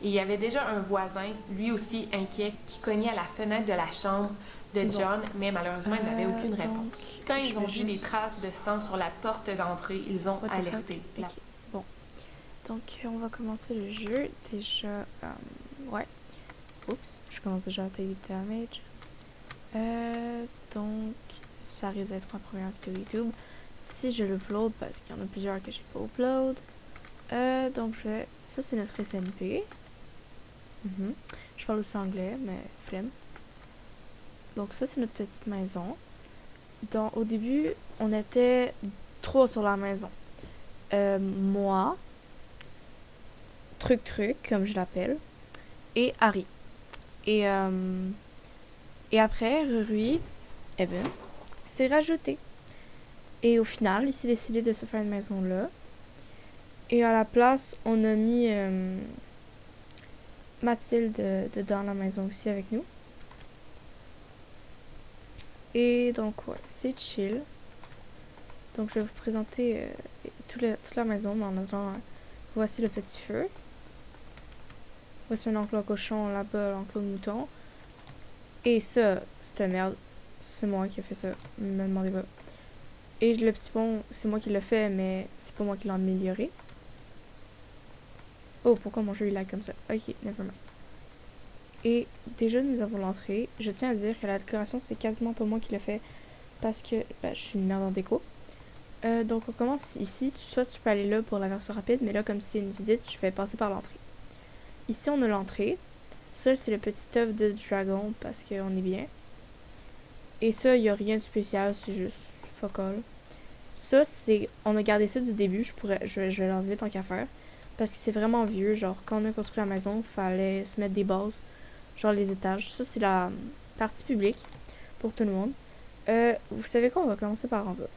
Et il y avait déjà un voisin, lui aussi inquiet, qui cognait à la fenêtre de la chambre de John, mais malheureusement, il n'avait aucune Donc, réponse. Quand je ils ont vais vu des juste... traces de sang sur la porte d'entrée, ils ont What the fuck? alerté. Ok, bon. Donc, on va commencer le jeu. Déjà, ouais. Oups, je commence déjà à tailler du damage. Donc, ça risque d'être ma première vidéo YouTube. Si je l'upload, parce qu'il y en a plusieurs que j'ai pas upload. Donc, je vais... Ça, c'est notre SNP. Je parle aussi anglais, mais flemme. Donc, ça, c'est notre petite maison. Au début, on était 3 sur la maison. Moi, Truc, comme je l'appelle, et Harry. Et, et après, Rui, Evan, s'est rajouté. Et au final, il s'est décidé de se faire une maison là. Et à la place, on a mis Mathilde dans la maison aussi avec nous. Et donc, ouais, c'est chill. Donc, je vais vous présenter toute la maison, mais en attendant, voici le petit feu. Voici un enclos à cochon, là-bas, l'enclos de mouton. Et ça, c'est une merde. C'est moi qui ai fait ça. Ne me demandez pas. Et le petit pont, c'est moi qui l'ai fait, mais c'est pas moi qui l'ai amélioré. Oh, pourquoi mon jeu il lag comme ça? Ok, nevermind. Et déjà, nous avons l'entrée. Je tiens à dire que la décoration, c'est quasiment pas moi qui l'ai fait parce que je suis une merde en déco. Donc, on commence ici. Soit tu peux aller là pour la version rapide, mais là, comme c'est une visite, je vais passer par l'entrée. Ici, on a l'entrée. Ça, c'est le petit œuf de dragon parce qu'on est bien. Et ça, il n'y a rien de spécial, c'est juste fuck all. Ça, c'est... On a gardé ça du début, je vais l'enlever tant qu'à faire. Parce que c'est vraiment vieux, genre quand on a construit la maison, il fallait se mettre des bases, genre les étages. Ça, c'est la partie publique pour tout le monde. Vous savez quoi, on va commencer par en bas.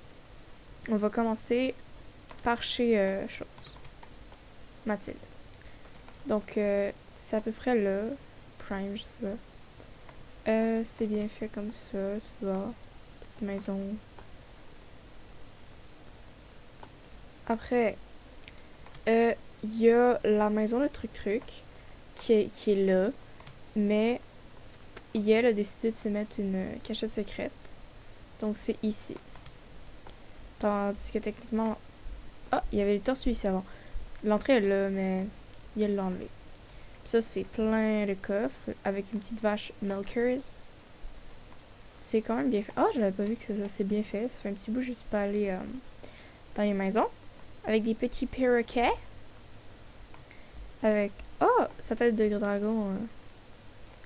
On va commencer par chez Mathilde. Donc, c'est à peu près là. Prime, je sais pas. C'est bien fait comme ça, tu vois. Petite maison. Après, il y a la maison de Truc qui est là, mais elle a décidé de se mettre une cachette secrète. Donc c'est ici. Tandis que techniquement... Ah, il y avait les tortues ici avant. L'entrée est là, mais il l'a enlevé. Ça, c'est plein de coffres avec une petite vache Milkers. C'est quand même bien fait. Ah, j'avais pas vu que ça c'est bien fait. Ça fait un petit bout, je suis pas allée dans les maisons. Avec des petits perroquets. Avec... Oh, sa tête de dragon.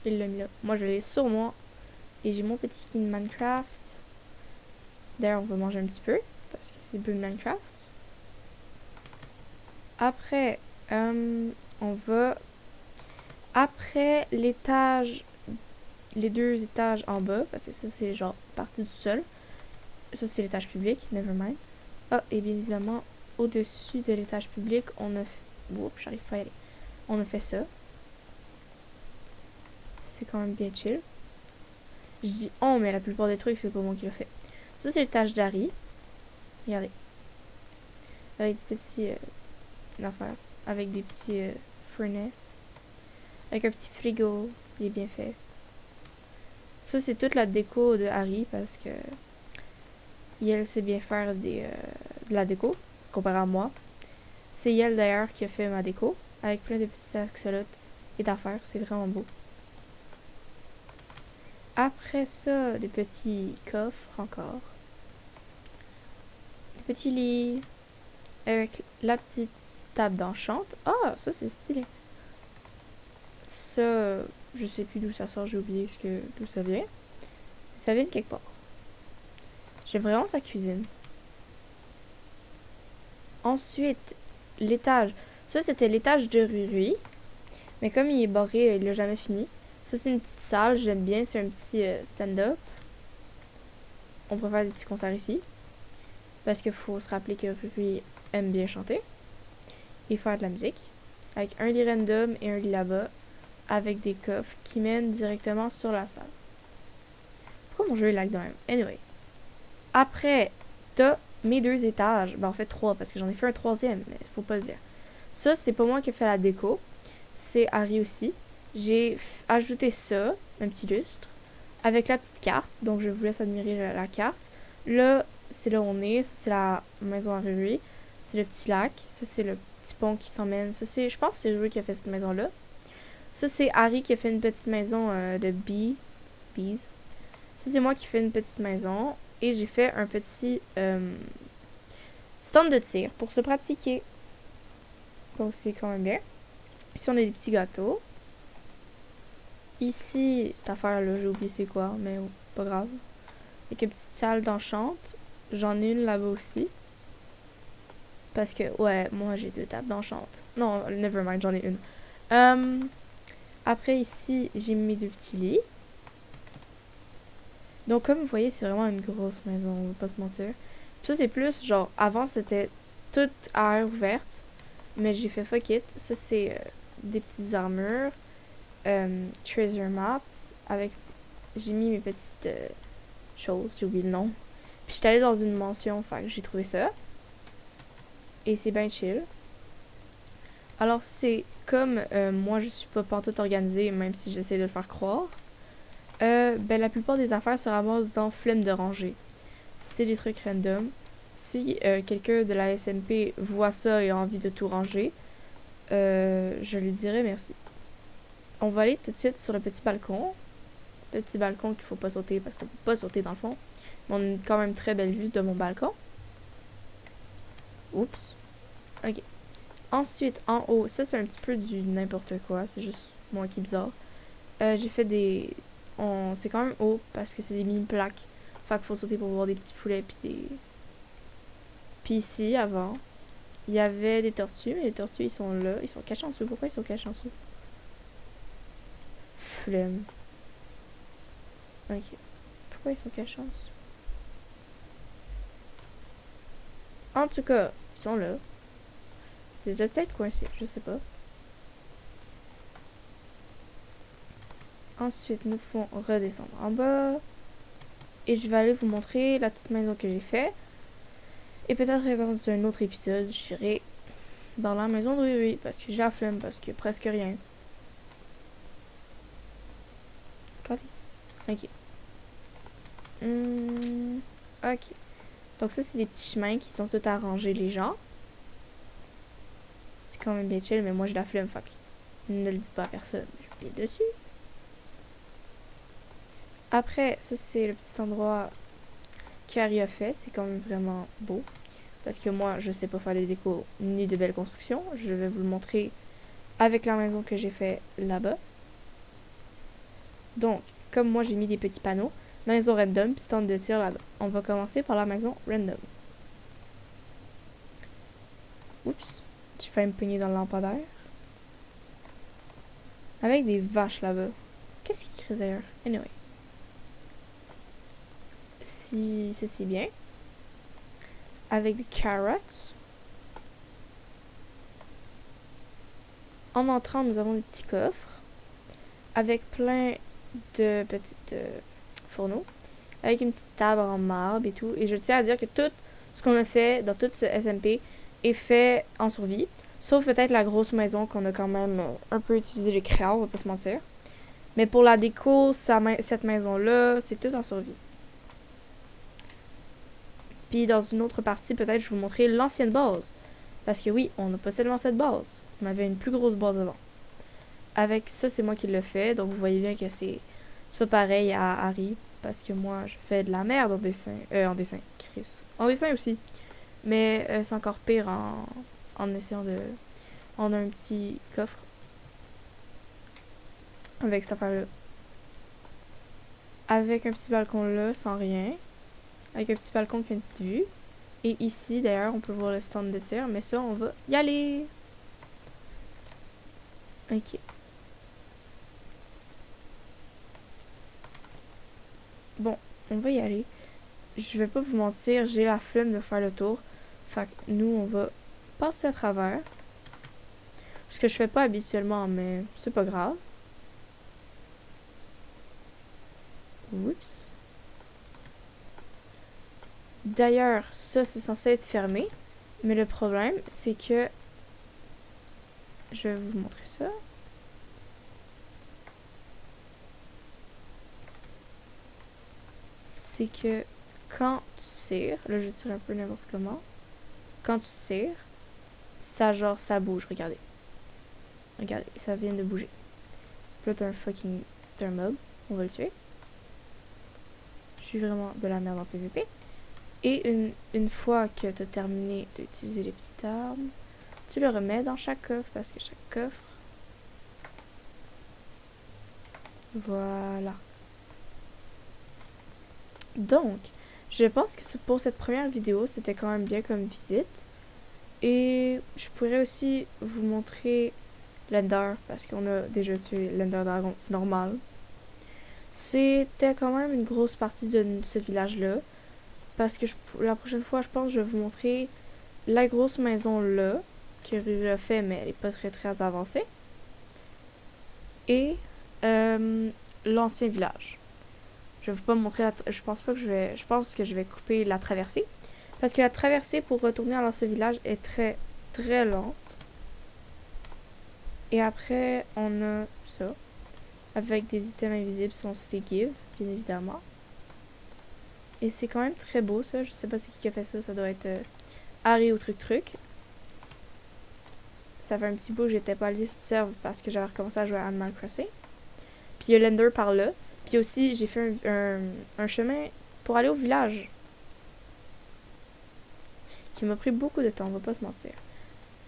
Il l'a mis là. Moi, je l'ai sur moi. Et j'ai mon petit skin Minecraft. D'ailleurs, on va manger un petit peu. Parce que c'est peu de Minecraft. Après, on va... Après l'étage... Les 2 étages en bas. Parce que ça, c'est genre partie du sol. Ça, c'est l'étage public. Nevermind. Ah, et bien évidemment, au-dessus de l'étage public, on a... Oups, j'arrive pas à y aller. On a fait ça. C'est quand même bien chill. Je dis on, mais la plupart des trucs, c'est pas moi qui l'ai fait. Ça, c'est l'étage d'Harry. Regardez. Avec des petits... affaires. Avec des petits furnaces. Avec un petit frigo. Il est bien fait. Ça, c'est toute la déco de Harry parce que... Elle sait bien faire de la déco, comparé à moi. C'est elle d'ailleurs qui a fait ma déco. Avec plein de petites axolotes et d'affaires. C'est vraiment beau. Après ça, des petits coffres encore. Des petits lits. Avec la petite table d'enchante. Ah, ça c'est stylé. Ça, je sais plus d'où ça sort, j'ai oublié d'où ça vient. Ça vient de quelque part. J'aime vraiment sa cuisine. Ensuite, l'étage. Ça, c'était l'étage de Ruri. Mais comme il est barré, il l'a jamais fini. Ça, c'est une petite salle, j'aime bien. C'est un petit stand-up. On peut faire des petits concerts ici. Parce qu'il faut se rappeler que Ruri aime bien chanter. Et faire de la musique. Avec un lit random et un lit là-bas. Avec des coffres qui mènent directement sur la salle. Pourquoi mon jeu est lag de même? Anyway. Après, t'as mes 2 étages. Ben, en fait, 3, parce que j'en ai fait un 3e, mais faut pas le dire. Ça, c'est pas moi qui ai fait la déco. c'est Harry aussi. J'ai ajouté ça, un petit lustre, avec la petite carte. Donc, je vous laisse admirer la carte. Là, c'est là où on est. Ça, c'est la maison à Riri. C'est le petit lac. Ça, c'est le petit pont qui s'emmène. Ça, c'est, je pense que c'est Riri qui a fait cette maison-là. Ça, c'est Harry qui a fait une petite maison de bees. Ça, c'est moi qui fais une petite maison. Et j'ai fait un petit stand de tir pour se pratiquer. Donc, c'est quand même bien. Ici, on a des petits gâteaux. Ici, cette affaire-là, j'ai oublié c'est quoi, mais pas grave. Avec une petite salle d'enchante. J'en ai une là-bas aussi. Parce que, ouais, moi, j'ai 2 tables d'enchante. Non, never mind, j'en ai une. Après, ici, j'ai mis 2 petits lits. Donc, comme vous voyez, c'est vraiment une grosse maison, on va pas se mentir. Puis ça, c'est plus, genre, avant, c'était toute à air ouverte. Mais j'ai fait fuck it. Ça, c'est des petites armures. Treasure map. Avec... J'ai mis mes petites choses, j'ai oublié le nom. Puis j'étais allée dans une mention, fait que j'ai trouvé ça. Et c'est bien chill. Alors, c'est comme moi, je suis pas pantoute organisée, même si j'essaie de le faire croire. Ben, la plupart des affaires se ramassent dans flemme de ranger. C'est des trucs random. Si quelqu'un de la SMP voit ça et a envie de tout ranger, je lui dirai merci. On va aller tout de suite sur le petit balcon. Petit balcon qu'il faut pas sauter parce qu'on peut pas sauter dans le fond. Mais on a quand même très belle vue de mon balcon. Oups. Ok. Ensuite, en haut, ça c'est un petit peu du n'importe quoi. C'est juste moi qui est bizarre. J'ai fait des... C'est quand même haut parce que c'est des mini-plaques. Fait qu'il faut sauter pour voir des petits poulets puis des... Puis ici, avant, il y avait des tortues. Mais les tortues, ils sont là. Ils sont cachés en dessous. Pourquoi ils sont cachés en dessous? Flemme. Ok. Pourquoi ils sont cachés en dessous? En tout cas, ils sont là. Ils étaient peut-être coincés, je sais pas. Ensuite, nous pouvons redescendre en bas. Et je vais aller vous montrer la petite maison que j'ai fait. Et peut-être dans un autre épisode, j'irai dans la maison de Riri. Parce que j'ai la flemme, parce qu'il y a presque rien. Ok. Ok. Donc ça, c'est des petits chemins qui sont tout arrangés, les gens. C'est quand même bien chill, mais moi, j'ai la flemme, fait que ne le dites pas à personne. Je vais dessus. Après, ça, c'est le petit endroit qu'Harry a fait. C'est quand même vraiment beau. Parce que moi, je sais pas faire des décos ni de belles constructions. Je vais vous le montrer avec la maison que j'ai fait là-bas. Donc, comme moi, j'ai mis des petits panneaux. Maison random, puis stand de tir là-bas. On va commencer par la maison random. Oups. J'ai failli me peigner dans le lampadaire. Avec des vaches là-bas. Qu'est-ce qui crie d'ailleurs? Anyway. Si c'est bien. Avec des carottes. En entrant, nous avons des petits coffres. Avec plein de petites fourneaux. Avec une petite table en marbre et tout. Et je tiens à dire que tout ce qu'on a fait dans toute ce SMP est fait en survie. Sauf peut-être la grosse maison qu'on a quand même un peu utilisé les crayons, on va pas se mentir. Mais pour la déco, cette maison-là, c'est tout en survie. Puis dans une autre partie, peut-être je vais vous montrer l'ancienne base. Parce que oui, on n'a pas seulement cette base. On avait une plus grosse base avant. Avec ça, c'est moi qui l'ai fait. Donc vous voyez bien que c'est pas pareil à Harry. Parce que moi, je fais de la merde en dessin. En dessin, Chris. En dessin aussi. Mais c'est encore pire en essayant de... On a un petit coffre. Avec cette affaire-là. Avec un petit balcon là, sans rien. Avec un petit balcon qui a une petite vue. Et ici, d'ailleurs, on peut voir le stand de tir. Mais ça, on va y aller. Ok. Bon, on va y aller. Je vais pas vous mentir, j'ai la flemme de faire le tour. Fait que nous, on va passer à travers. Ce que je fais pas habituellement, mais c'est pas grave. Oups. D'ailleurs, ça, c'est censé être fermé. Mais le problème, c'est que... Je vais vous montrer ça. c'est que quand tu tires, là je tire un peu n'importe comment, quand tu tires, ça genre ça bouge, regardez. Regardez, ça vient de bouger. Puis là t'as un fucking mob, on va le tuer. Je suis vraiment de la merde en PVP. Et une fois que tu as terminé d'utiliser les petites armes, tu le remets dans chaque coffre parce que chaque coffre... Voilà. Donc, je pense que pour cette première vidéo, c'était quand même bien comme visite. Et je pourrais aussi vous montrer l'Ender parce qu'on a déjà tué l'Ender Dragon, c'est normal. C'était quand même une grosse partie de ce village-là. Parce que la prochaine fois, je pense que je vais vous montrer la grosse maison là, que Riri a fait, mais elle n'est pas très avancée. Et l'ancien village. Je vais vous pas montrer je pense pas que je pense que je vais couper la traversée. Parce que la traversée pour retourner à l'ancien village est très lente. Et après, on a ça. Avec des items invisibles si on se les give, bien évidemment. Et c'est quand même très beau ça. Je sais pas c'est qui a fait ça. Ça doit être Harry ou truc. Ça fait un petit bout que j'étais pas allée sur le serve parce que j'avais recommencé à jouer à Animal Crossing. Puis il y a l'Ender par là. Puis aussi j'ai fait un chemin pour aller au village. Qui m'a pris beaucoup de temps, on va pas se mentir.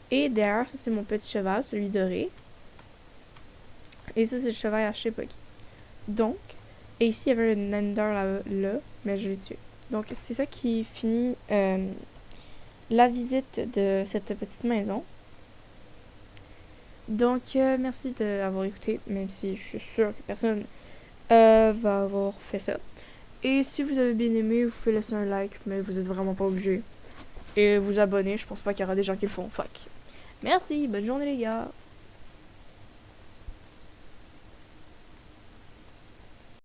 Et derrière, ça c'est mon petit cheval, celui doré. Et ça c'est le cheval à je sais pas qui. Donc, et ici il y avait un Ender là, mais je l'ai tué. Donc c'est ça qui finit la visite de cette petite maison. Donc merci d'avoir écouté, même si je suis sûre que personne va avoir fait ça. Et si vous avez bien aimé, vous pouvez laisser un like, mais vous êtes vraiment pas obligé. Et vous abonner, je pense pas qu'il y aura des gens qui le font. Fuck. Merci, bonne journée les gars.